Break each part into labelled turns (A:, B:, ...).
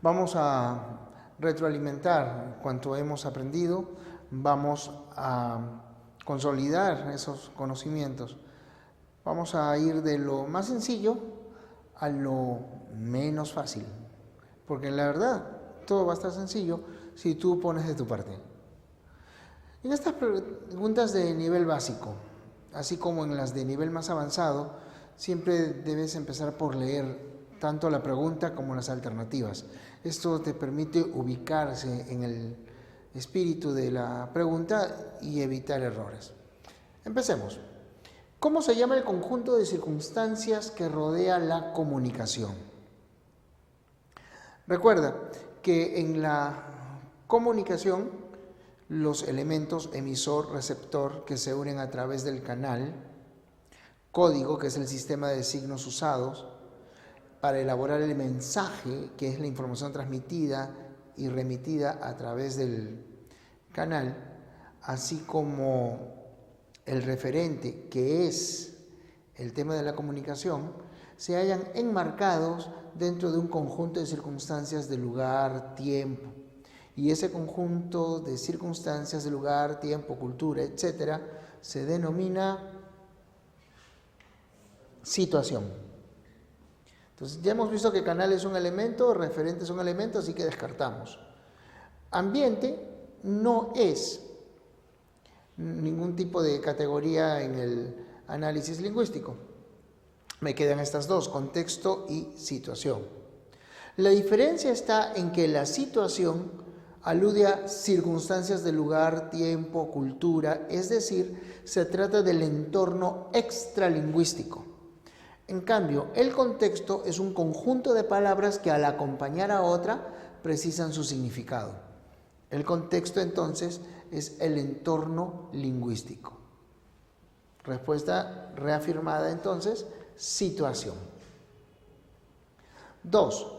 A: Vamos a retroalimentar cuanto hemos aprendido, vamos a consolidar esos conocimientos. Vamos a ir de lo más sencillo a lo menos fácil, porque la verdad todo va a estar sencillo si tú pones de tu parte. En estas preguntas de nivel básico, así como en las de nivel más avanzado, siempre debes empezar por leer tanto la pregunta como las alternativas. Esto te permite ubicarse en el espíritu de la pregunta y evitar errores. Empecemos. ¿Cómo se llama el conjunto de circunstancias que rodea la comunicación? Recuerda que en la comunicación los elementos emisor-receptor que se unen a través del canal, código, que es el sistema de signos usados para elaborar el mensaje, que es la información transmitida y remitida a través del canal, así como el referente, que es el tema de la comunicación, se hallan enmarcados dentro de un conjunto de circunstancias de lugar, tiempo. Y ese conjunto de circunstancias de lugar, tiempo, cultura, etcétera, se denomina situación. Entonces ya hemos visto que canal es un elemento, referente es un elemento, así que descartamos. Ambiente no es ningún tipo de categoría en el análisis lingüístico. Me quedan estas dos, contexto y situación. La diferencia está en que la situación alude a circunstancias de lugar, tiempo, cultura, es decir, se trata del entorno extralingüístico. En cambio, el contexto es un conjunto de palabras que al acompañar a otra precisan su significado. El contexto entonces es el entorno lingüístico. Respuesta reafirmada entonces, situación. 2.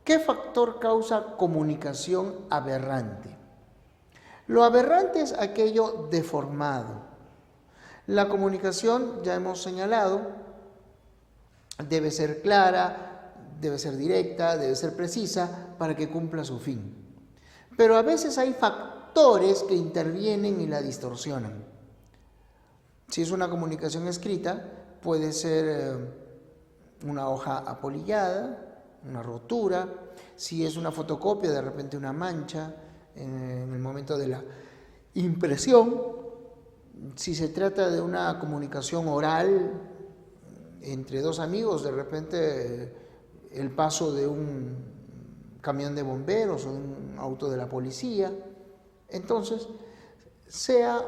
A: ¿Qué factor causa comunicación aberrante? Lo aberrante es aquello deformado. La comunicación, ya hemos señalado, debe ser clara, debe ser directa, debe ser precisa para que cumpla su fin. Pero a veces hay factores que intervienen y la distorsionan. Si es una comunicación escrita, puede ser una hoja apolillada, una rotura. Si es una fotocopia, de repente una mancha en el momento de la impresión. Si se trata de una comunicación oral entre dos amigos, de repente el paso de un camión de bomberos o un auto de la policía. Entonces, sea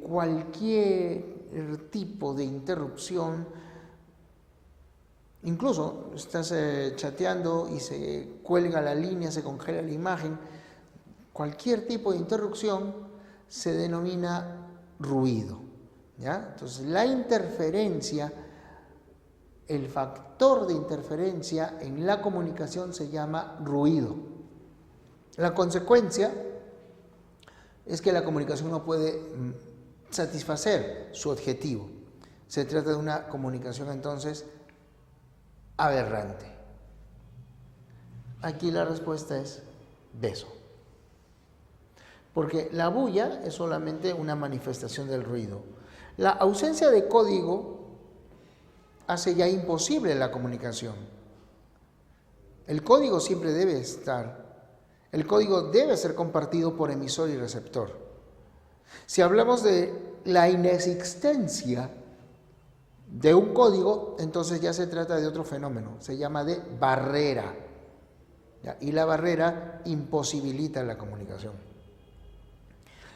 A: cualquier tipo de interrupción, incluso estás chateando y se cuelga la línea, se congela la imagen, cualquier tipo de interrupción se denomina ruido, ¿ya? Entonces la interferencia, el factor de interferencia en la comunicación se llama ruido. La consecuencia es que la comunicación no puede satisfacer su objetivo. Se trata de una comunicación entonces aberrante. Aquí la respuesta es beso. Porque la bulla es solamente una manifestación del ruido. La ausencia de código hace ya imposible la comunicación. El código siempre debe estar. El código debe ser compartido por emisor y receptor. Si hablamos de la inexistencia de un código, entonces ya se trata de otro fenómeno, se llama de barrera. ¿Ya? Y la barrera imposibilita la comunicación.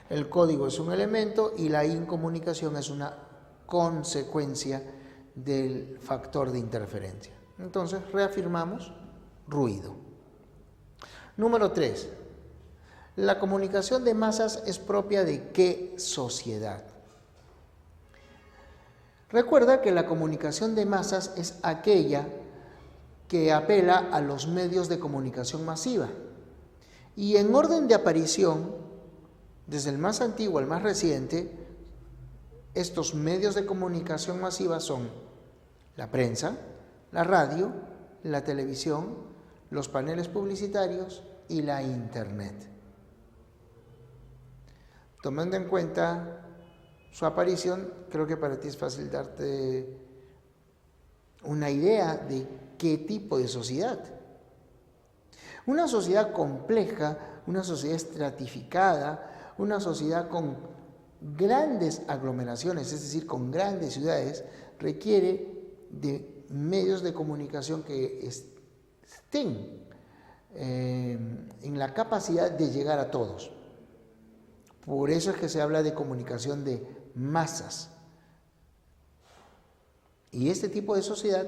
A: El código es un elemento y la incomunicación es una consecuencia del factor de interferencia. Entonces, reafirmamos ruido. Número 3. ¿La comunicación de masas es propia de qué sociedad? Recuerda que la comunicación de masas es aquella que apela a los medios de comunicación masiva. Y en orden de aparición, desde el más antiguo al más reciente, estos medios de comunicación masiva son la prensa, la radio, la televisión, los paneles publicitarios y la Internet. Tomando en cuenta su aparición, creo que para ti es fácil darte una idea de qué tipo de sociedad. Una sociedad compleja, una sociedad estratificada, una sociedad con grandes aglomeraciones, es decir, con grandes ciudades, requiere de medios de comunicación que estén en la capacidad de llegar a todos. Por eso es que se habla de comunicación de masas. Y este tipo de sociedad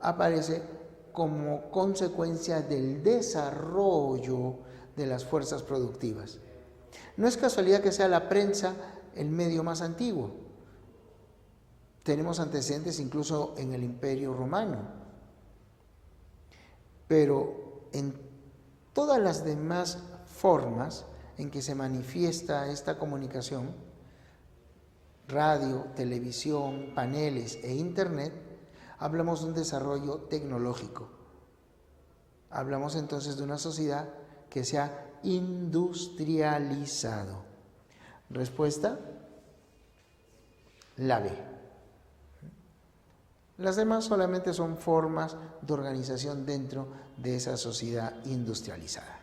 A: aparece como consecuencia del desarrollo de las fuerzas productivas. No es casualidad que sea la prensa el medio más antiguo. Tenemos antecedentes incluso en el Imperio Romano. Pero en todas las demás formas en que se manifiesta esta comunicación, radio, televisión, paneles e internet, hablamos de un desarrollo tecnológico. Hablamos entonces de una sociedad que se ha industrializado. Respuesta, la B. Las demás solamente son formas de organización dentro de esa sociedad industrializada.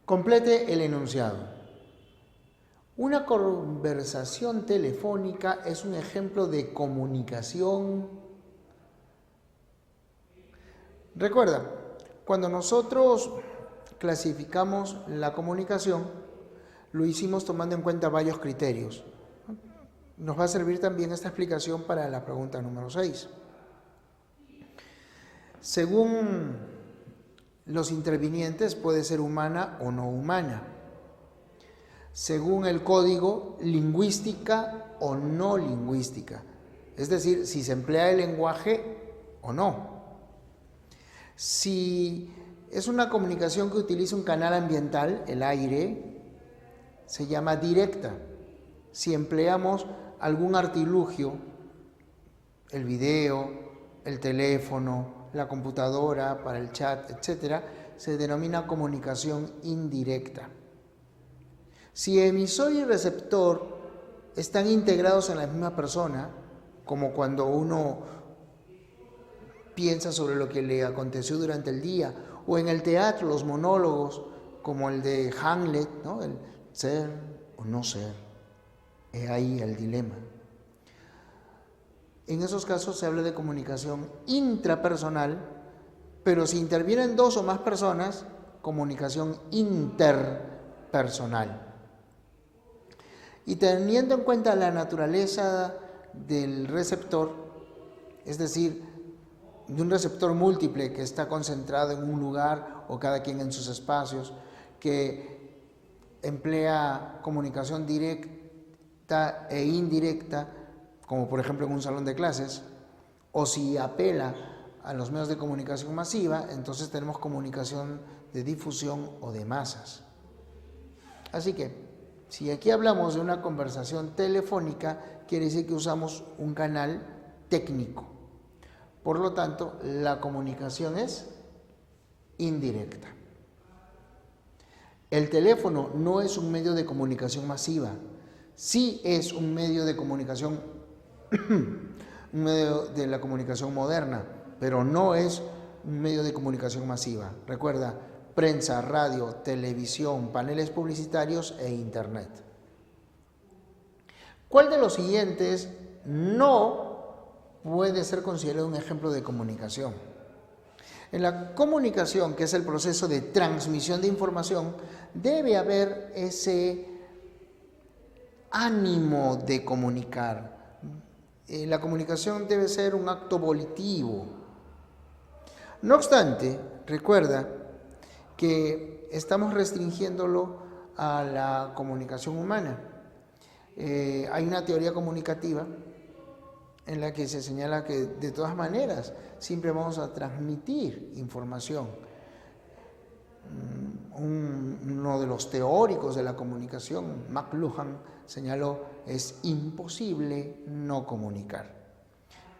A: Complete el enunciado. Una conversación telefónica es un ejemplo de comunicación. Recuerda, cuando nosotros clasificamos la comunicación, lo hicimos tomando en cuenta varios criterios. Nos va a servir también esta explicación para la pregunta número 6. Según los intervinientes, puede ser humana o no humana. Según el código, lingüística o no lingüística. Es decir, si se emplea el lenguaje o no. Si es una comunicación que utiliza un canal ambiental, el aire, se llama directa. Si empleamos algún artilugio, el video, el teléfono, la computadora para el chat, etc., se denomina comunicación indirecta. Si emisor y receptor están integrados en la misma persona, como cuando uno piensa sobre lo que le aconteció durante el día, o en el teatro, los monólogos, como el de Hamlet, ¿no? El ser o no ser. He ahí el dilema. En esos casos se habla de comunicación intrapersonal, pero si intervienen dos o más personas, comunicación interpersonal. Y teniendo en cuenta la naturaleza del receptor, es decir, de un receptor múltiple que está concentrado en un lugar o cada quien en sus espacios, que emplea comunicación directa e indirecta, como por ejemplo en un salón de clases, o si apela a los medios de comunicación masiva, entonces tenemos comunicación de difusión o de masas. Así que, si aquí hablamos de una conversación telefónica, quiere decir que usamos un canal técnico. Por lo tanto, la comunicación es indirecta. El teléfono no es un medio de comunicación masiva, sí es un medio de comunicación, un medio de la comunicación moderna, pero no es un medio de comunicación masiva. Recuerda, prensa, radio, televisión, paneles publicitarios e internet. ¿Cuál de los siguientes no puede ser considerado un ejemplo de comunicación? En la comunicación, que es el proceso de transmisión de información, debe haber ese ánimo de comunicar. La comunicación debe ser un acto volitivo. No obstante, recuerda que estamos restringiéndolo a la comunicación humana. Hay una teoría comunicativa en la que se señala que de todas maneras siempre vamos a transmitir información. Uno de los teóricos de la comunicación, McLuhan, señaló: es imposible no comunicar.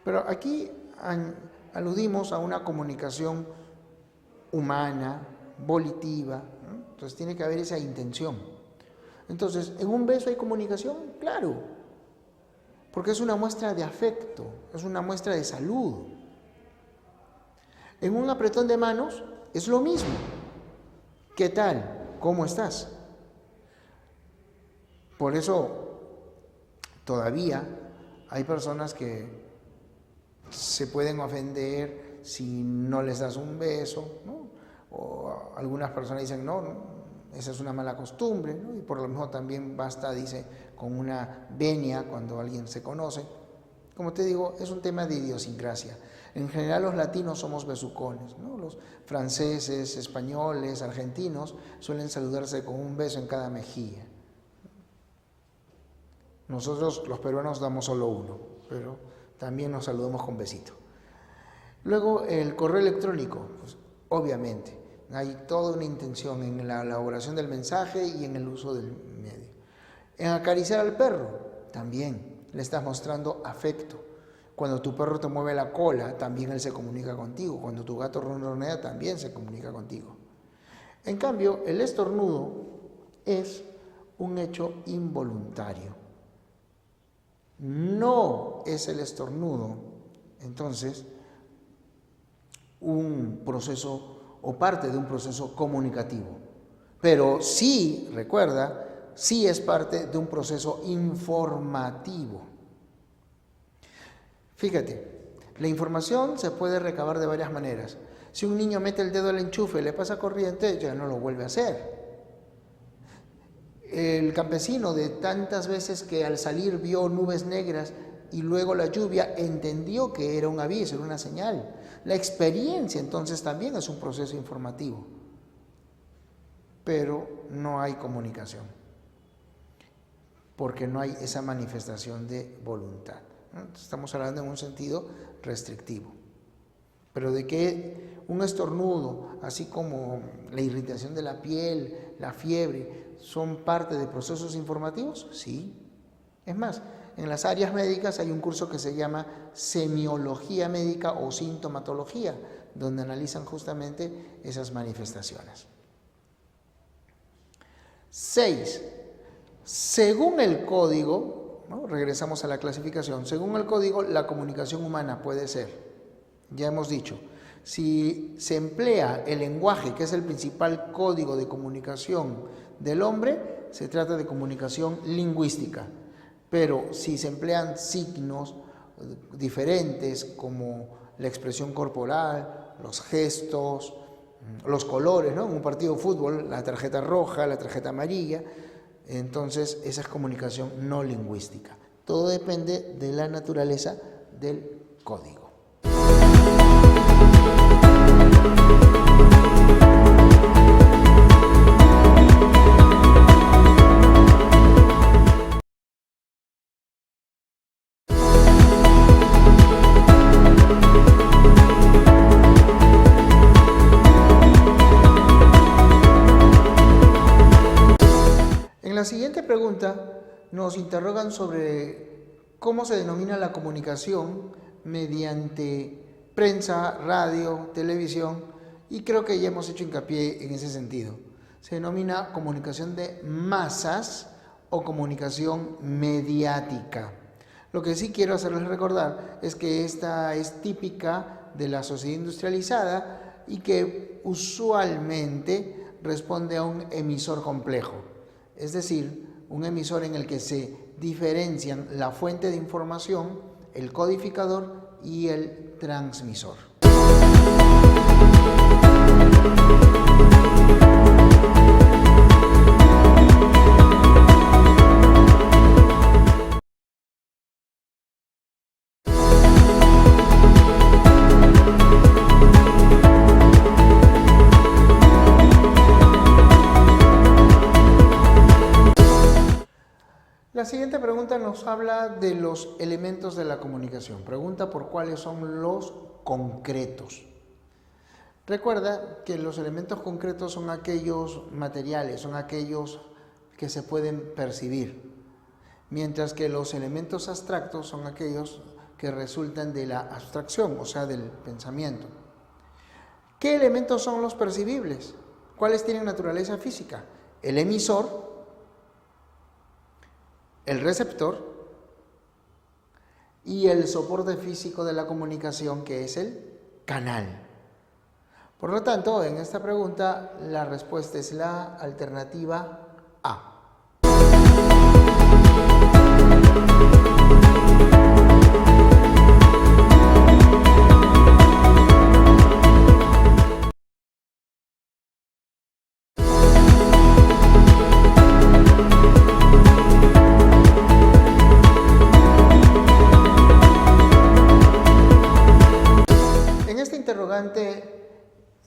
A: Pero aquí aludimos a una comunicación humana, volitiva, ¿no? Entonces tiene que haber esa intención. Entonces, ¿en un beso hay comunicación? Claro, porque es una muestra de afecto, es una muestra de salud. En un apretón de manos es lo mismo. ¿Qué tal? ¿Cómo estás? Por eso todavía hay personas que se pueden ofender si no les das un beso, ¿no? O algunas personas dicen, no, esa es una mala costumbre, ¿no? Y por lo mismo también basta, dice, con una venia cuando alguien se conoce. Como te digo, es un tema de idiosincrasia. En general los latinos somos besucones, ¿no? Los franceses, españoles, argentinos suelen saludarse con un beso en cada mejilla. Nosotros los peruanos damos solo uno, pero también nos saludamos con besito. Luego el correo electrónico, pues, obviamente, hay toda una intención en la elaboración del mensaje y en el uso del medio. En acariciar al perro, también le estás mostrando afecto. Cuando tu perro te mueve la cola, también él se comunica contigo. Cuando tu gato ronronea, también se comunica contigo. En cambio, el estornudo es un hecho involuntario. No es el estornudo, entonces, un proceso o parte de un proceso comunicativo. Pero sí, recuerda, sí es parte de un proceso informativo. Fíjate, la información se puede recabar de varias maneras. Si un niño mete el dedo al enchufe y le pasa corriente, ya no lo vuelve a hacer. El campesino, de tantas veces que al salir vio nubes negras y luego la lluvia, entendió que era un aviso, era una señal. La experiencia entonces también es un proceso informativo, pero no hay comunicación, porque no hay esa manifestación de voluntad, ¿no? Estamos hablando en un sentido restrictivo, pero de que un estornudo, así como la irritación de la piel, la fiebre, son parte de procesos informativos, sí. Es más, en las áreas médicas hay un curso que se llama semiología médica o sintomatología, donde analizan justamente esas manifestaciones. 6. Según el código, ¿no? Regresamos a la clasificación, según el código, la comunicación humana puede ser, ya hemos dicho, si se emplea el lenguaje, que es el principal código de comunicación del hombre, se trata de comunicación lingüística. Pero si se emplean signos diferentes como la expresión corporal, los gestos, los colores, ¿no? En un partido de fútbol, la tarjeta roja, la tarjeta amarilla, entonces esa es comunicación no lingüística. Todo depende de la naturaleza del código. La siguiente pregunta nos interrogan sobre cómo se denomina la comunicación mediante prensa, radio, televisión, y creo que ya hemos hecho hincapié en ese sentido. Se denomina comunicación de masas o comunicación mediática. Lo que sí quiero hacerles recordar es que esta es típica de la sociedad industrializada y que usualmente responde a un emisor complejo. Es decir, un emisor en el que se diferencian la fuente de información, el codificador y el transmisor. La siguiente pregunta nos habla de los elementos de la comunicación. Pregunta por cuáles son los concretos. Recuerda que los elementos concretos son aquellos materiales, son aquellos que se pueden percibir, mientras que los elementos abstractos son aquellos que resultan de la abstracción, o sea, del pensamiento. ¿Qué elementos son los percibibles? ¿Cuáles tienen naturaleza física? El emisor, el receptor y el soporte físico de la comunicación, que es el canal. Por lo tanto, en esta pregunta la respuesta es la alternativa A. En este interrogante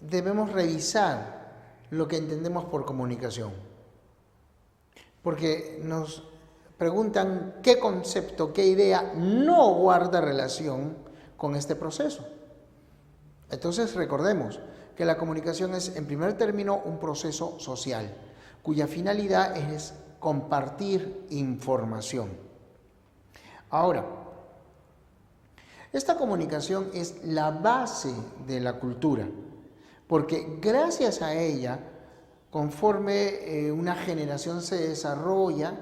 A: debemos revisar lo que entendemos por comunicación, porque nos preguntan qué concepto, qué idea no guarda relación con este proceso. Entonces recordemos que la comunicación es, en primer término, un proceso social, cuya finalidad es compartir información. Ahora, esta comunicación es la base de la cultura, porque gracias a ella, conforme una generación se desarrolla,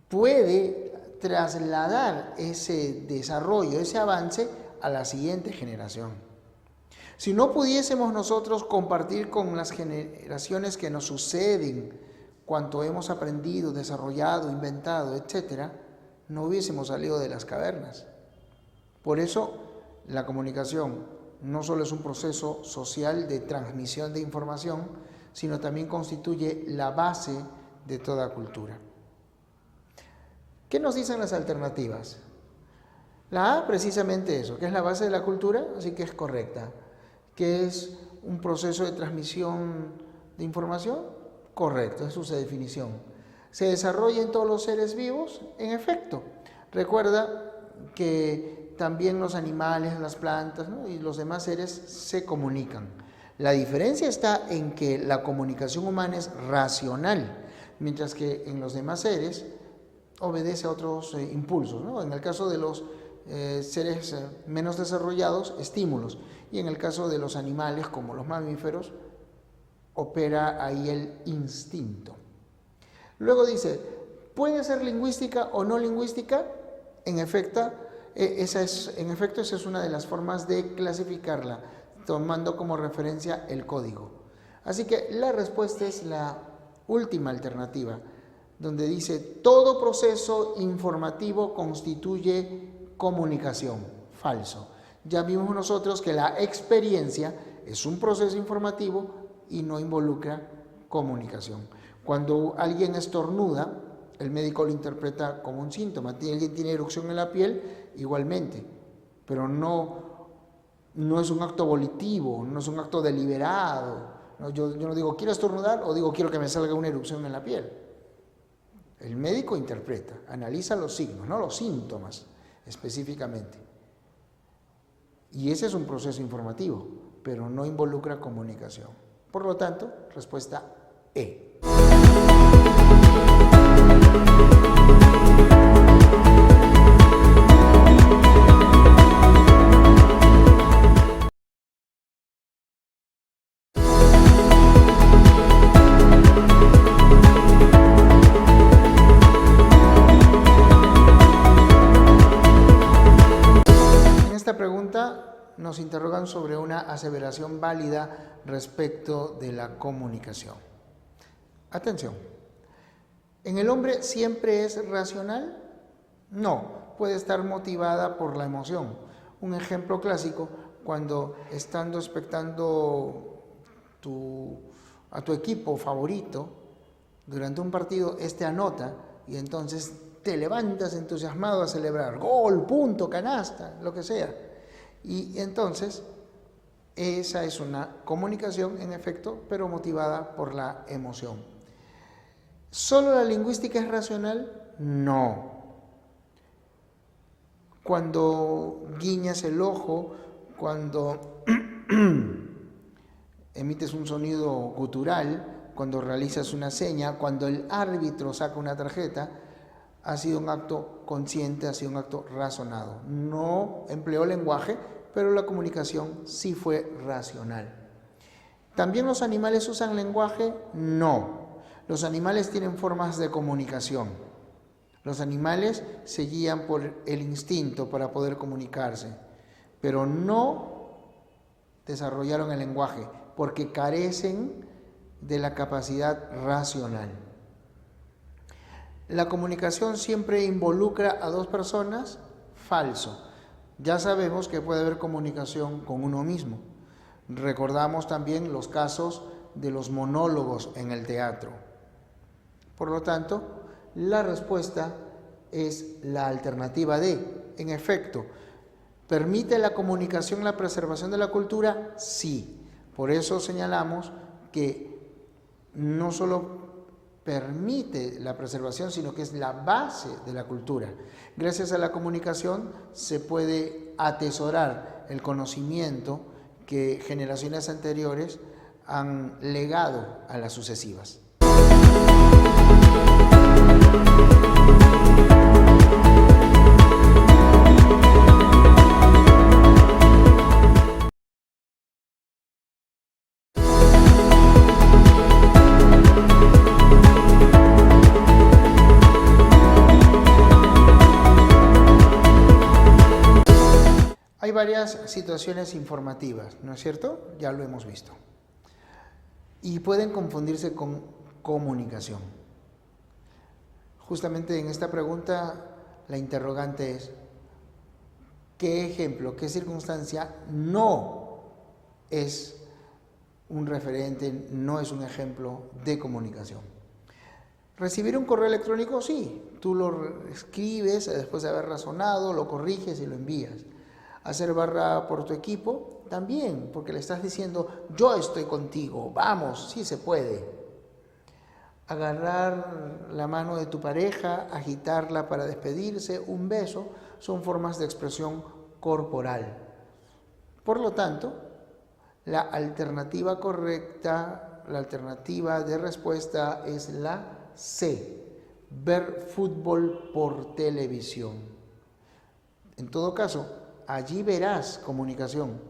A: puede trasladar ese desarrollo, ese avance a la siguiente generación. Si no pudiésemos nosotros compartir con las generaciones que nos suceden cuanto hemos aprendido, desarrollado, inventado, etc., no hubiésemos salido de las cavernas. Por eso, la comunicación no solo es un proceso social de transmisión de información, sino también constituye la base de toda cultura. ¿Qué nos dicen las alternativas? La A, precisamente eso, que es la base de la cultura, así que es correcta. ¿Que es un proceso de transmisión de información? Correcto, es su definición. ¿Se desarrolla en todos los seres vivos? En efecto. Recuerda que también los animales, las plantas, ¿no?, y los demás seres se comunican. La diferencia está en que la comunicación humana es racional, mientras que en los demás seres obedece a otros impulsos, ¿no? En el caso de los seres menos desarrollados, estímulos, y en el caso de los animales, como los mamíferos, opera ahí el instinto. Luego dice, ¿puede ser lingüística o no lingüística? En efecto, esa es una de las formas de clasificarla, tomando como referencia el código. Así que la respuesta es la última alternativa, donde dice, todo proceso informativo constituye comunicación. Falso. Ya vimos nosotros que la experiencia es un proceso informativo y no involucra comunicación. Cuando alguien estornuda, el médico lo interpreta como un síntoma. Alguien tiene erupción en la piel, igualmente, pero no es un acto volitivo, no es un acto deliberado. ¿No? Yo no digo quiero estornudar o digo quiero que me salga una erupción en la piel. El médico interpreta, analiza los signos, no los síntomas específicamente. Y ese es un proceso informativo, pero no involucra comunicación. Por lo tanto, respuesta E. Nos interrogan sobre una aseveración válida respecto de la comunicación. Atención, ¿en el hombre siempre es racional? No, puede estar motivada por la emoción. Un ejemplo clásico, cuando estando expectando a tu equipo favorito durante un partido, anota y entonces te levantas entusiasmado a celebrar, gol, punto, canasta, lo que sea. Y entonces, esa es una comunicación, en efecto, pero motivada por la emoción. ¿Solo la lingüística es racional? No. Cuando guiñas el ojo, cuando emites un sonido gutural, cuando realizas una seña, cuando el árbitro saca una tarjeta, ha sido un acto consciente, ha sido un acto razonado. No empleó lenguaje, pero la comunicación sí fue racional. ¿También los animales usan lenguaje? No. Los animales tienen formas de comunicación. Los animales se guían por el instinto para poder comunicarse, pero no desarrollaron el lenguaje porque carecen de la capacidad racional. ¿La comunicación siempre involucra a dos personas? Falso. Ya sabemos que puede haber comunicación con uno mismo. Recordamos también los casos de los monólogos en el teatro. Por lo tanto, la respuesta es la alternativa D. En efecto, ¿permite la comunicación la preservación de la cultura? Sí. Por eso señalamos que no solo permite la preservación, sino que es la base de la cultura. Gracias a la comunicación se puede atesorar el conocimiento que generaciones anteriores han legado a las sucesivas. Hay varias situaciones informativas, ¿no es cierto? Ya lo hemos visto. Y pueden confundirse con comunicación. Justamente en esta pregunta, la interrogante es, ¿qué ejemplo, qué circunstancia no es un referente, no es un ejemplo de comunicación? ¿Recibir un correo electrónico? Sí, tú lo escribes después de haber razonado, lo corriges y lo envías. Hacer barra por tu equipo, también, porque le estás diciendo, yo estoy contigo, vamos, sí se puede. Agarrar la mano de tu pareja, agitarla para despedirse, un beso, son formas de expresión corporal. Por lo tanto, la alternativa correcta, la alternativa de respuesta es la C, ver fútbol por televisión. En todo caso, allí verás comunicación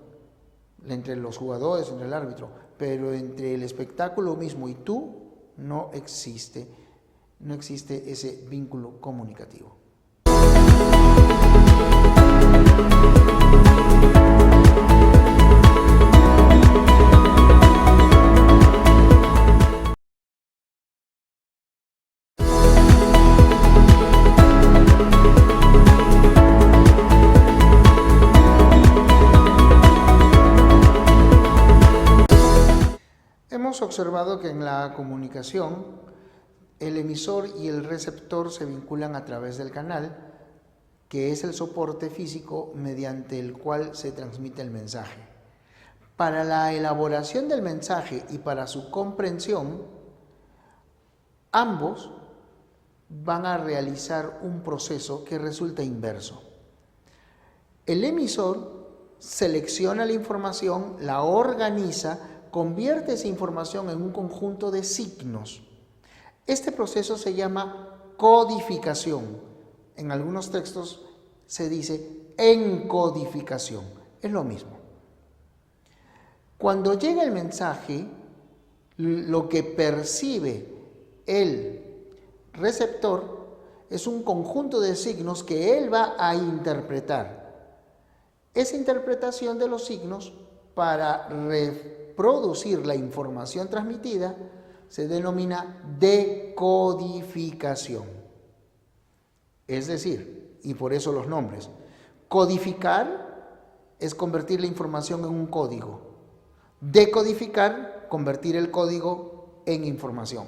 A: entre los jugadores, entre el árbitro, pero entre el espectáculo mismo y tú no existe ese vínculo comunicativo. Hemos observado que en la comunicación el emisor y el receptor se vinculan a través del canal, que es el soporte físico mediante el cual se transmite el mensaje. Para la elaboración del mensaje y para su comprensión, ambos van a realizar un proceso que resulta inverso. El emisor selecciona la información, la organiza, convierte esa información en un conjunto de signos. Este proceso se llama codificación. En algunos textos se dice encodificación. Es lo mismo. Cuando llega el mensaje, lo que percibe el receptor es un conjunto de signos que él va a interpretar. Esa interpretación de los signos para reproducir la información transmitida se denomina decodificación. Es decir, y por eso los nombres, codificar es convertir la información en un código. Decodificar, convertir el código en información.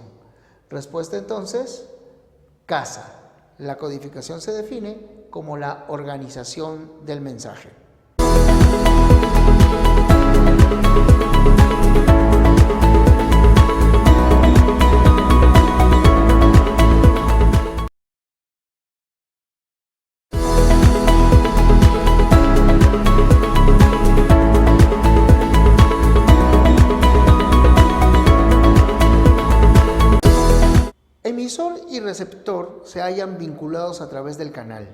A: Respuesta entonces, casa. La codificación se define como la organización del mensaje. receptor se hayan vinculados a través del canal,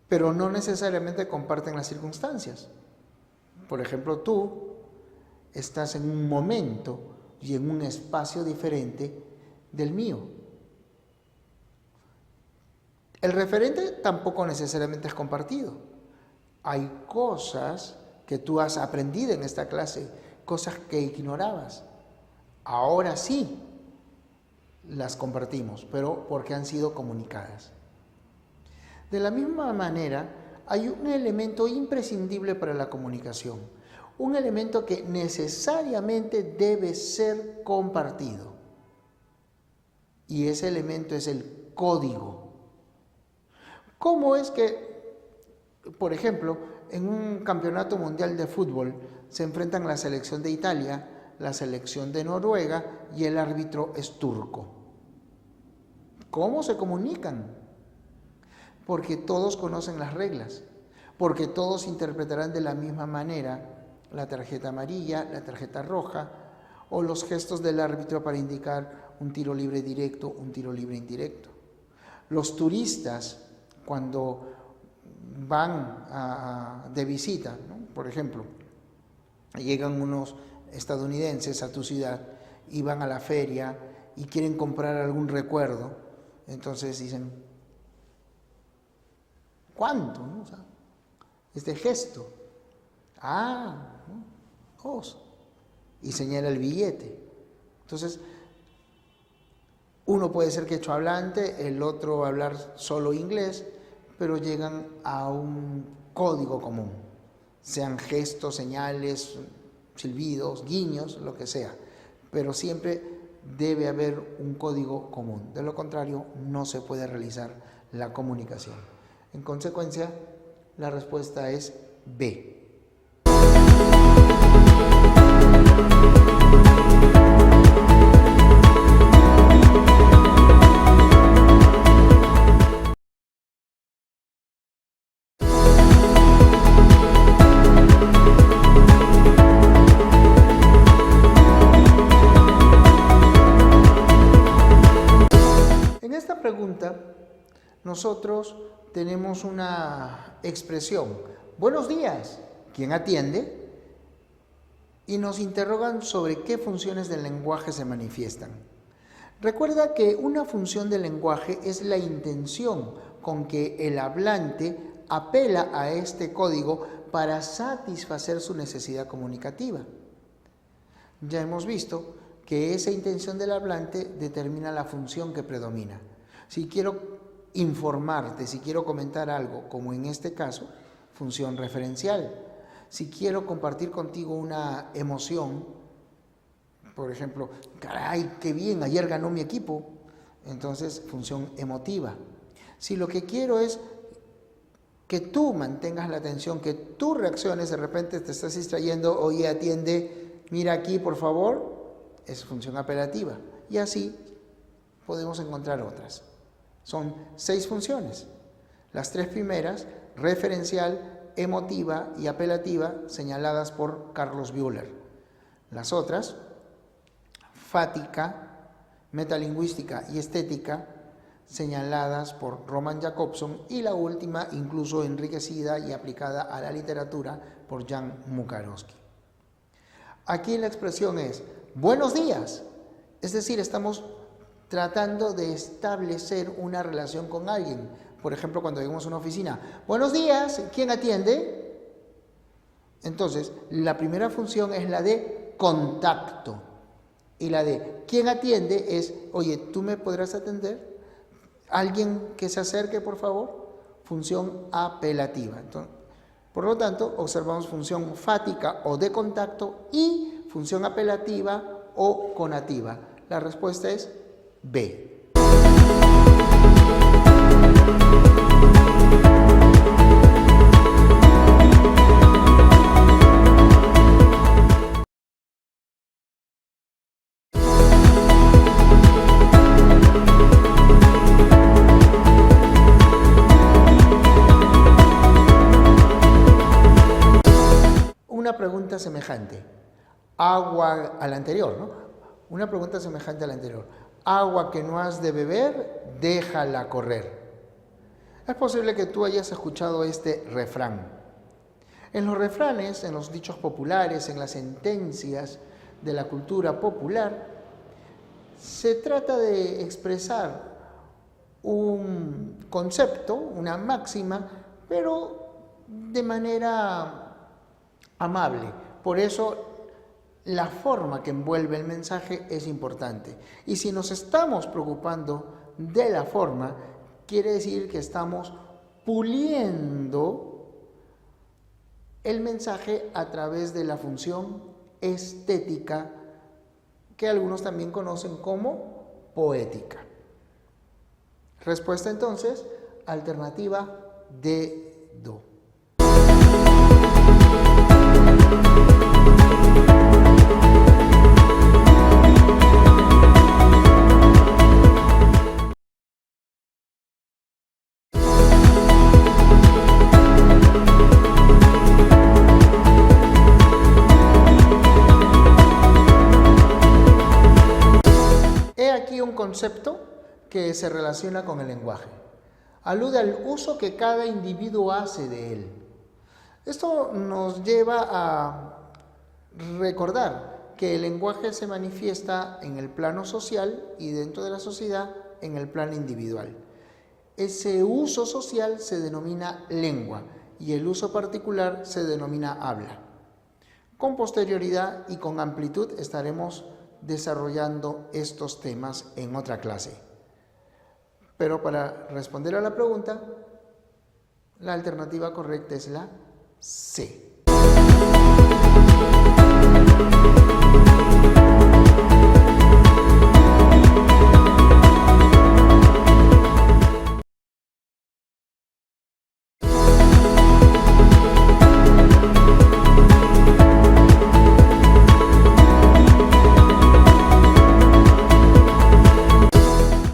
A: pero no necesariamente comparten las circunstancias. Por ejemplo, tú estás en un momento y en un espacio diferente del mío. El referente tampoco necesariamente es compartido. Hay cosas que tú has aprendido en esta clase, cosas que ignorabas. Ahora sí las compartimos, pero porque han sido comunicadas. De la misma manera, hay un elemento imprescindible para la comunicación, un elemento que necesariamente debe ser compartido. Y ese elemento es el código. ¿Cómo es que, por ejemplo, en un campeonato mundial de fútbol se enfrentan la selección de Italia, la selección de Noruega y el árbitro es turco? ¿Cómo se comunican? Porque todos conocen las reglas, porque todos interpretarán de la misma manera la tarjeta amarilla, la tarjeta roja o los gestos del árbitro para indicar un tiro libre directo, un tiro libre indirecto. Los turistas, cuando van de visita, ¿no? Por ejemplo, llegan unos estadounidenses a tu ciudad y van a la feria y quieren comprar algún recuerdo, entonces dicen, ¿cuánto? ¿No? O sea, este gesto, ¿no? Y señala el billete. Entonces, uno puede ser quechohablante, el otro hablar solo inglés, pero llegan a un código común, sean gestos, señales, silbidos, guiños, lo que sea, pero siempre debe haber un código común. De lo contrario, no se puede realizar la comunicación. En consecuencia, la respuesta es B. En esta pregunta, nosotros tenemos una expresión, buenos días, ¿quién atiende? Y nos interrogan sobre qué funciones del lenguaje se manifiestan. Recuerda que una función del lenguaje es la intención con que el hablante apela a este código para satisfacer su necesidad comunicativa. Ya hemos visto que esa intención del hablante determina la función que predomina. Si quiero informarte, si quiero comentar algo, como en este caso, función referencial. Si quiero compartir contigo una emoción, por ejemplo, caray, qué bien, ayer ganó mi equipo, entonces función emotiva. Si lo que quiero es que tú mantengas la atención, que tú reacciones, de repente te estás distrayendo, oye, atiende, mira aquí, por favor, es función apelativa. Y así podemos encontrar otras. Son 6 funciones. Las 3 primeras, referencial, emotiva y apelativa, señaladas por Carlos Bühler. Las otras, fática, metalingüística y estética, señaladas por Roman Jakobson, y la última, incluso enriquecida y aplicada a la literatura, por Jan Mukarowski. Aquí la expresión es, buenos días, es decir, estamos tratando de establecer una relación con alguien. Por ejemplo, cuando llegamos a una oficina, buenos días, ¿quién atiende? Entonces, la primera función es la de contacto. Y la de ¿quién atiende? Es, oye, ¿tú me podrás atender? ¿Alguien que se acerque, por favor? Función apelativa. Entonces, por lo tanto, observamos función fática o de contacto y función apelativa o conativa. La respuesta es B. Una pregunta semejante, a la anterior, ¿no? Una pregunta semejante a la anterior. agua que no has de beber, déjala correr. Es posible que tú hayas escuchado este refrán. En los refranes, en los dichos populares, en las sentencias de la cultura popular, se trata de expresar un concepto, una máxima, pero de manera amable. Por eso la forma que envuelve el mensaje es importante. Y si nos estamos preocupando de la forma, quiere decir que estamos puliendo el mensaje a través de la función estética, que algunos también conocen como poética. Respuesta entonces, alternativa D, do. He aquí un concepto que se relaciona con el lenguaje. Alude al uso que cada individuo hace de él. Esto nos lleva a recordar que el lenguaje se manifiesta en el plano social y dentro de la sociedad en el plano individual. Ese uso social se denomina lengua y el uso particular se denomina habla. Con posterioridad y con amplitud estaremos desarrollando estos temas en otra clase. Pero para responder a la pregunta, la alternativa correcta es la C.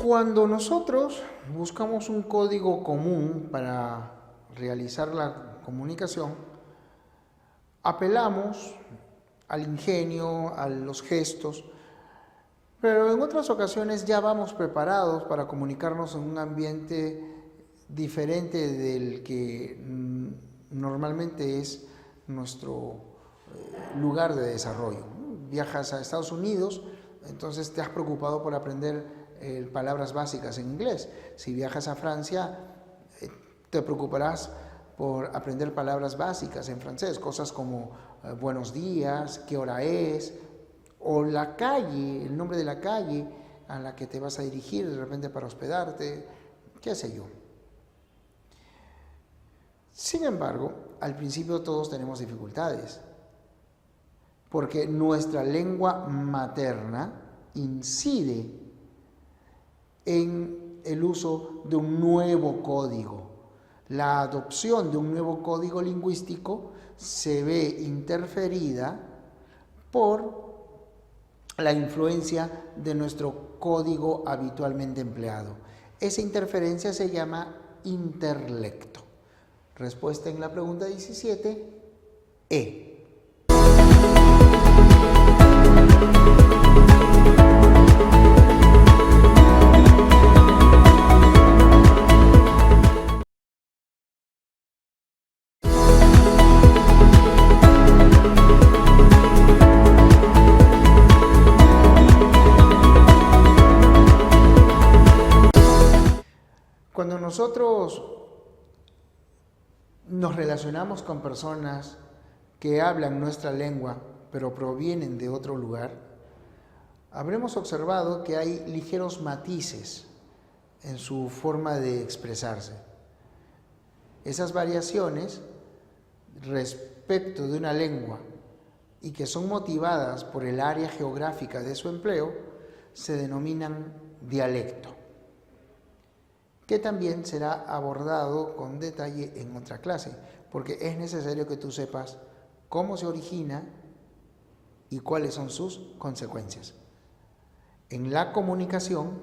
A: Cuando nosotros buscamos un código común para realizar la comunicación, apelamos al ingenio, a los gestos, pero en otras ocasiones ya vamos preparados para comunicarnos en un ambiente diferente del que normalmente es nuestro lugar de desarrollo. Viajas a Estados Unidos, entonces te has preocupado por aprender palabras básicas en inglés. Si viajas a Francia, te preocuparás por aprender palabras básicas en francés, cosas como buenos días, qué hora es, o la calle, el nombre de la calle a la que te vas a dirigir de repente para hospedarte, qué sé yo. Sin embargo, al principio todos tenemos dificultades, porque nuestra lengua materna incide en el uso de un nuevo código. La adopción de un nuevo código lingüístico se ve interferida por la influencia de nuestro código habitualmente empleado. Esa interferencia se llama interlecto. Respuesta en la pregunta 17, E. Cuando nosotros nos relacionamos con personas que hablan nuestra lengua, pero provienen de otro lugar, habremos observado que hay ligeros matices en su forma de expresarse. Esas variaciones respecto de una lengua y que son motivadas por el área geográfica de su empleo, se denominan dialecto, que también será abordado con detalle en otra clase, porque es necesario que tú sepas cómo se origina y cuáles son sus consecuencias. En la comunicación,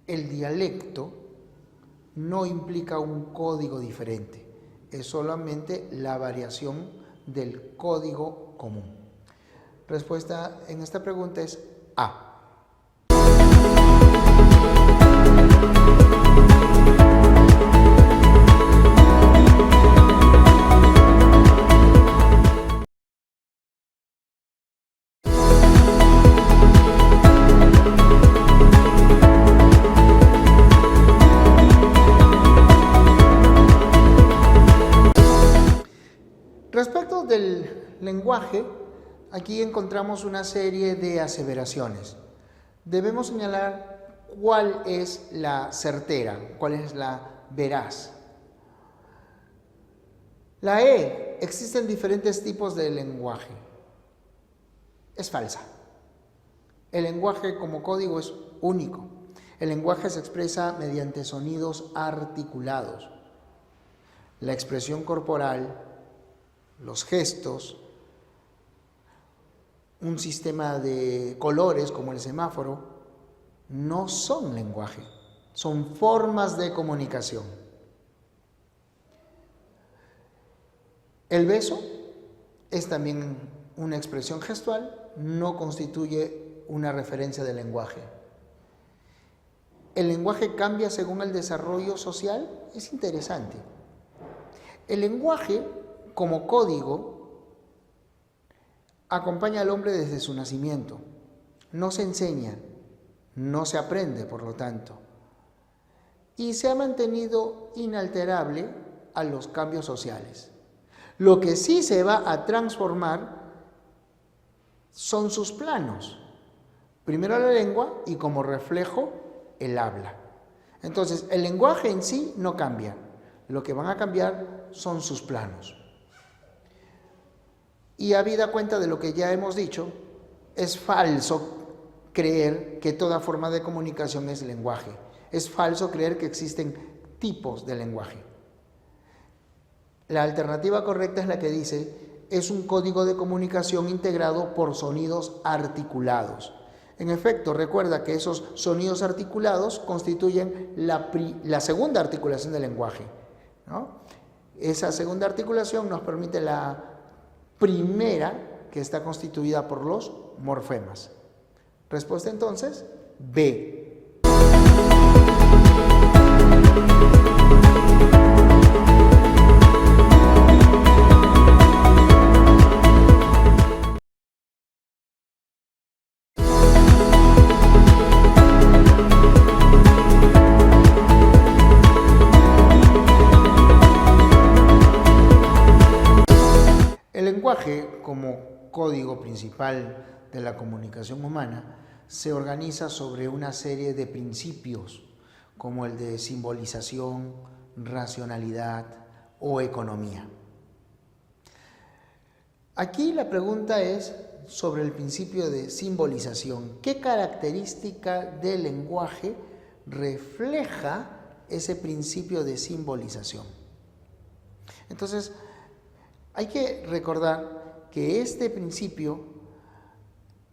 A: el dialecto no implica un código diferente, es solamente la variación del código común. Respuesta en esta pregunta es A. Respecto del lenguaje, aquí encontramos una serie de aseveraciones. Debemos señalar cuál es la certera, cuál es la veraz. La E, existen diferentes tipos de lenguaje. Es falsa. El lenguaje como código es único. El lenguaje se expresa mediante sonidos articulados. La expresión corporal, los gestos, un sistema de colores como el semáforo, no son lenguaje, son formas de comunicación. El beso es también una expresión gestual, no constituye una referencia de lenguaje. ¿El lenguaje cambia según el desarrollo social? Es interesante. El lenguaje, como código, acompaña al hombre desde su nacimiento. No se enseña, no se aprende, por lo tanto. Y se ha mantenido inalterable a los cambios sociales. Lo que sí se va a transformar son sus planos. Primero la lengua y como reflejo el habla. Entonces, el lenguaje en sí no cambia. Lo que van a cambiar son sus planos. Y habida cuenta de lo que ya hemos dicho, es falso creer que toda forma de comunicación es lenguaje. Es falso creer que existen tipos de lenguaje. La alternativa correcta es la que dice, es un código de comunicación integrado por sonidos articulados. En efecto, recuerda que esos sonidos articulados constituyen la segunda articulación del lenguaje, ¿no? Esa segunda articulación nos permite la primera, que está constituida por los morfemas. Respuesta entonces, B. El lenguaje, como código principal de la comunicación humana, se organiza sobre una serie de principios, como el de simbolización, racionalidad o economía. Aquí la pregunta es sobre el principio de simbolización. ¿Qué característica del lenguaje refleja ese principio de simbolización? Entonces, hay que recordar que este principio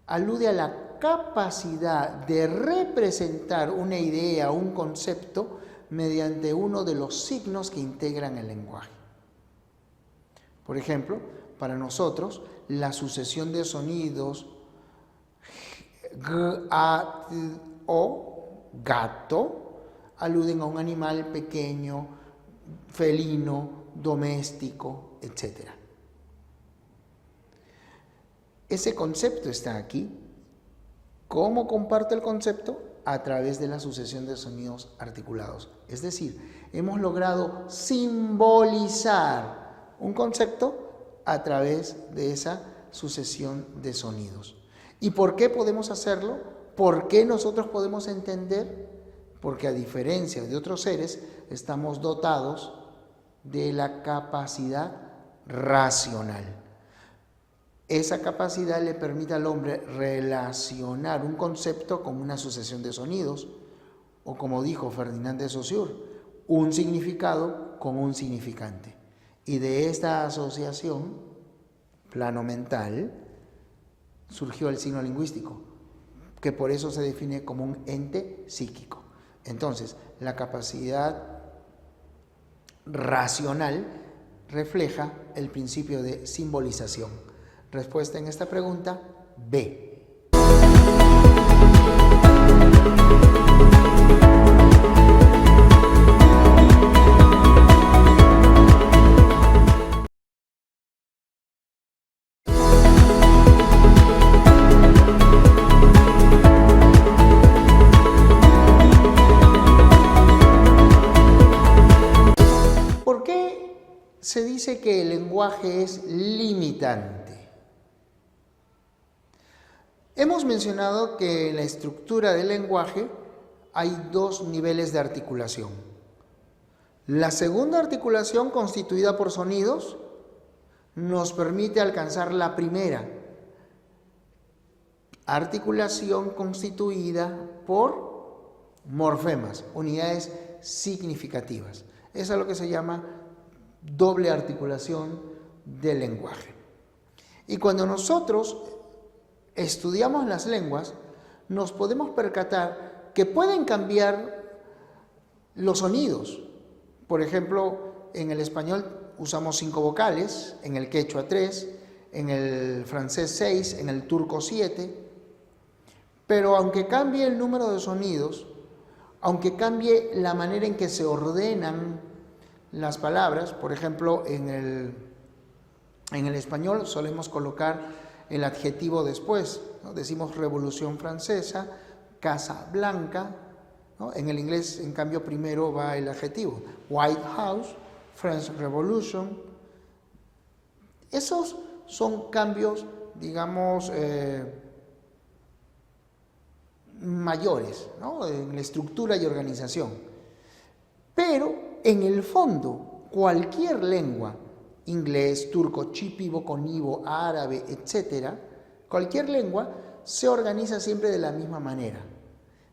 A: alude a la capacidad de representar una idea o un concepto mediante uno de los signos que integran el lenguaje. Por ejemplo, para nosotros, la sucesión de sonidos g, a, t, o, gato, aluden a un animal pequeño, felino, doméstico, etc. Ese concepto está aquí. ¿Cómo comparto el concepto? A través de la sucesión de sonidos articulados. Es decir, hemos logrado simbolizar un concepto a través de esa sucesión de sonidos. ¿Y por qué podemos hacerlo? ¿Por qué nosotros podemos entender? Porque a diferencia de otros seres, estamos dotados de la capacidad racional. Esa capacidad le permite al hombre relacionar un concepto con una sucesión de sonidos, o como dijo Ferdinand de Saussure, un significado con un significante. Y de esta asociación, plano mental, surgió el signo lingüístico, que por eso se define como un ente psíquico. Entonces, la capacidad racional refleja el principio de simbolización. Respuesta en esta pregunta, B. se dice que el lenguaje es limitante. Hemos mencionado que en la estructura del lenguaje hay dos niveles de articulación. La segunda articulación, constituida por sonidos, nos permite alcanzar la primera articulación, constituida por morfemas, unidades significativas. Eso es lo que se llama doble articulación del lenguaje. Y cuando nosotros estudiamos las lenguas, nos podemos percatar que pueden cambiar los sonidos. Por ejemplo, en el español usamos 5 vocales, en el quechua 3, en el francés 6, en el turco 7. Pero aunque cambie el número de sonidos, aunque cambie la manera en que se ordenan las palabras, por ejemplo, en el español solemos colocar el adjetivo después, ¿no? Decimos Revolución Francesa, Casa Blanca, ¿no? En el inglés, en cambio, primero va el adjetivo, White House, French Revolution. Esos son cambios, digamos, mayores, ¿no? En la estructura y organización. Pero en el fondo, cualquier lengua, inglés, turco, chipibo, conibo, árabe, etc., cualquier lengua se organiza siempre de la misma manera,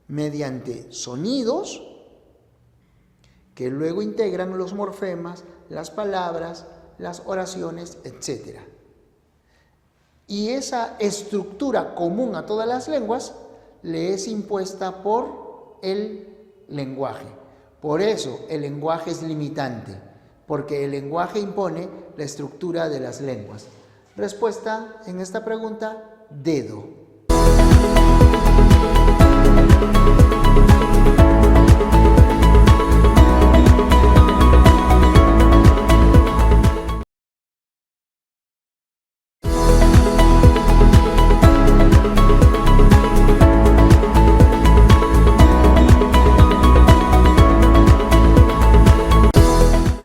A: mediante sonidos que luego integran los morfemas, las palabras, las oraciones, etc. Y esa estructura común a todas las lenguas le es impuesta por el lenguaje. Por eso el lenguaje es limitante, porque el lenguaje impone la estructura de las lenguas. Respuesta en esta pregunta, dedo.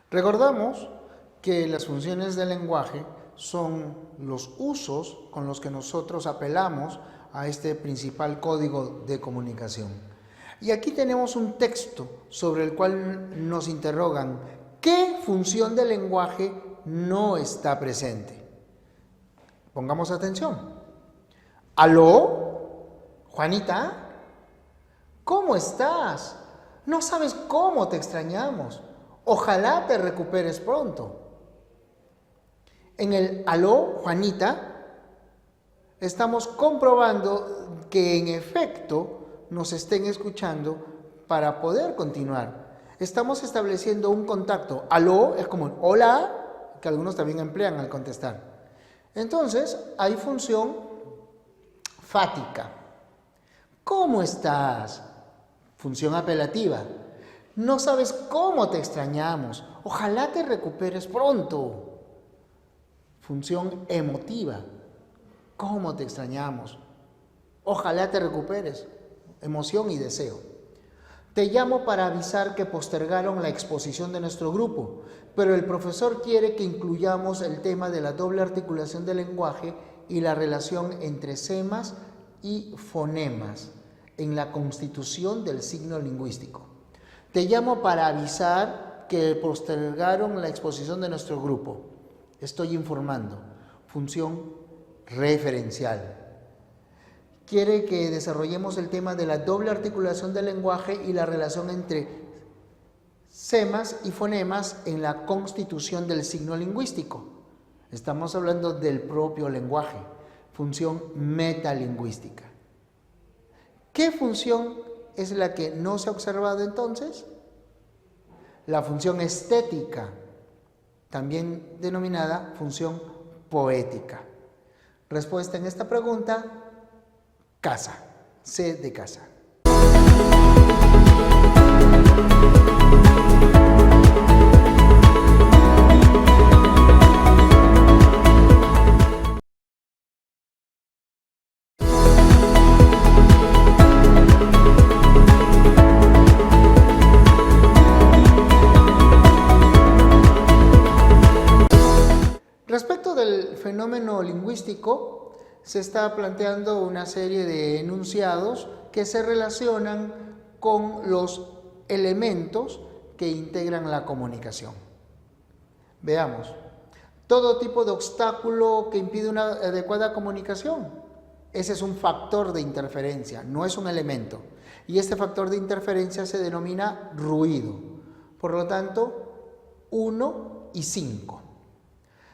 A: Recordamos que las funciones del lenguaje son los usos con los que nosotros apelamos a este principal código de comunicación. Y aquí tenemos un texto sobre el cual nos interrogan qué función del lenguaje no está presente. Pongamos atención. ¿Aló? ¿Juanita? ¿Cómo estás? No sabes cómo te extrañamos. Ojalá te recuperes pronto. En el aló, Juanita, estamos comprobando que en efecto nos estén escuchando para poder continuar. Estamos estableciendo un contacto. Aló es como un hola, que algunos también emplean al contestar. Entonces, hay función fática. ¿Cómo estás? Función apelativa. No sabes cómo te extrañamos. Ojalá te recuperes pronto. Función emotiva. ¿Cómo te extrañamos? Ojalá te recuperes. Emoción y deseo. Te llamo para avisar que postergaron la exposición de nuestro grupo, pero el profesor quiere que incluyamos el tema de la doble articulación del lenguaje y la relación entre semas y fonemas en la constitución del signo lingüístico. Te llamo para avisar que postergaron la exposición de nuestro grupo. Estoy informando. Función referencial. Quiere que desarrollemos el tema de la doble articulación del lenguaje y la relación entre semas y fonemas en la constitución del signo lingüístico. Estamos hablando del propio lenguaje. Función metalingüística. ¿Qué función es la que no se ha observado entonces? La función estética, también denominada función poética. Respuesta en esta pregunta, casa, C de casa. fenómeno lingüístico se está planteando una serie de enunciados que se relacionan con los elementos que integran la comunicación. Veamos. Todo tipo de obstáculo que impide una adecuada comunicación. Ese es un factor de interferencia, no es un elemento. Y este factor de interferencia se denomina ruido. Por lo tanto, 1 y 5.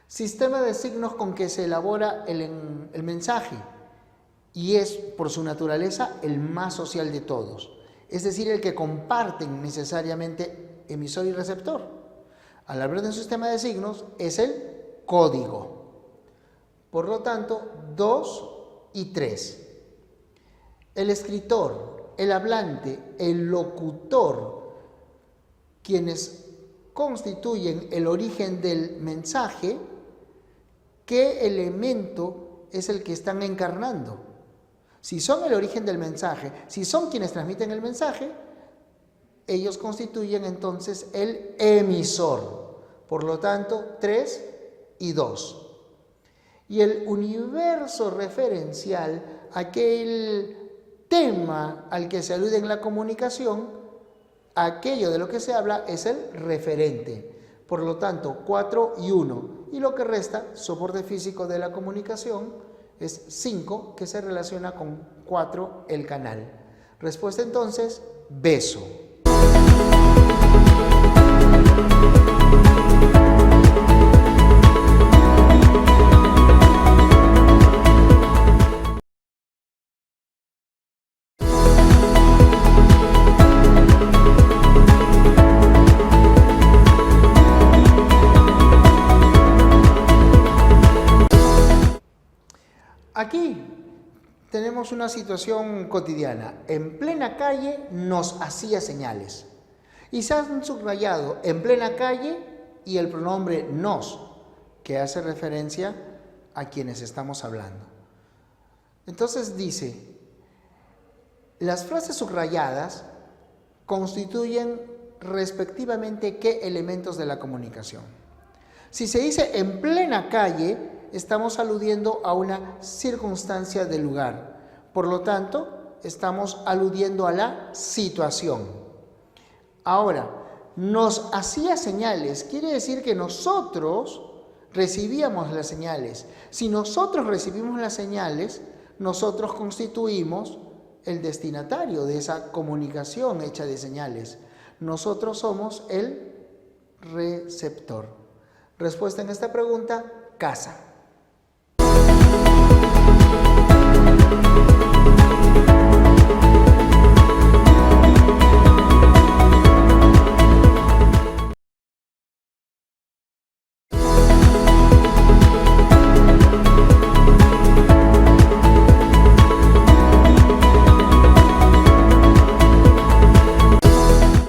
A: Sistema de signos con que se elabora el mensaje. Y es, por su naturaleza, el más social de todos. Es decir, el que comparten necesariamente emisor y receptor. Al hablar de un sistema de signos, es el código. Por lo tanto, 2 y 3. El escritor, el hablante, el locutor, quienes constituyen el origen del mensaje, ¿qué elemento es el que están encarnando? Si son el origen del mensaje, si son quienes transmiten el mensaje, ellos constituyen entonces el emisor. Por lo tanto, 3 y 2. Y el universo referencial, aquel tema al que se alude en la comunicación, aquello de lo que se habla es el referente. Por lo tanto, 4 y 1. Y lo que resta, soporte físico de la comunicación, es 5, que se relaciona con 4, el canal. Respuesta entonces, beso. Aquí tenemos una situación cotidiana. En plena calle nos hacía señales. Y se han subrayado en plena calle y el pronombre nos, que hace referencia a quienes estamos hablando. Entonces dice, las frases subrayadas constituyen respectivamente qué elementos de la comunicación. Si se dice en plena calle, estamos aludiendo a una circunstancia del lugar. Por lo tanto, estamos aludiendo a la situación. Ahora, nos hacía señales, quiere decir que nosotros recibíamos las señales. Si nosotros recibimos las señales, nosotros constituimos el destinatario de esa comunicación hecha de señales. Nosotros somos el receptor. Respuesta en esta pregunta, casa.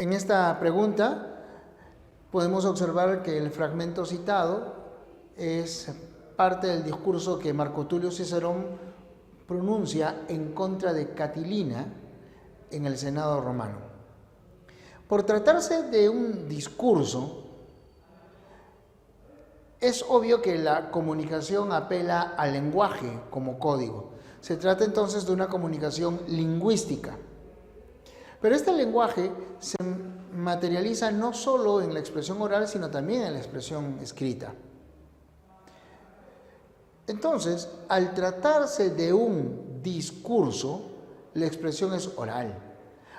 A: En esta pregunta podemos observar que el fragmento citado es parte del discurso que Marco Tulio Cicerón pronuncia en contra de Catilina en el Senado romano. Por tratarse de un discurso, es obvio que la comunicación apela al lenguaje como código. Se trata entonces de una comunicación lingüística. Pero este lenguaje se materializa no solo en la expresión oral, sino también en la expresión escrita. Entonces, al tratarse de un discurso, la expresión es oral,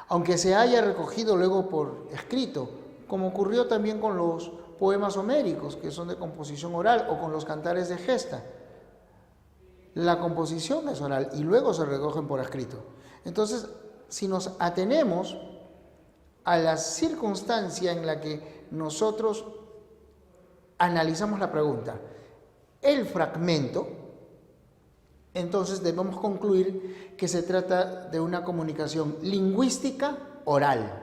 A: aunque se haya recogido luego por escrito, como ocurrió también con los poemas homéricos, que son de composición oral, o con los cantares de gesta. La composición es oral y luego se recogen por escrito. Entonces, si nos atenemos a la circunstancia en la que nosotros analizamos la pregunta, el fragmento, entonces debemos concluir que se trata de una comunicación lingüística oral.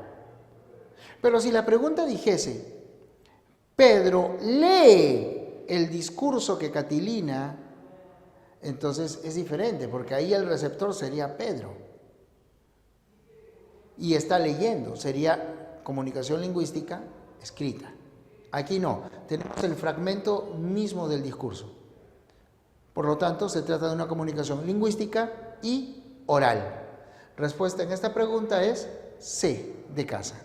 A: Pero si la pregunta dijese, Pedro lee el discurso que Catilina, entonces es diferente, porque ahí el receptor sería Pedro. Y está leyendo, sería comunicación lingüística escrita. Aquí no, tenemos el fragmento mismo del discurso. Por lo tanto, se trata de una comunicación lingüística y oral. Respuesta en esta pregunta es C, de casa.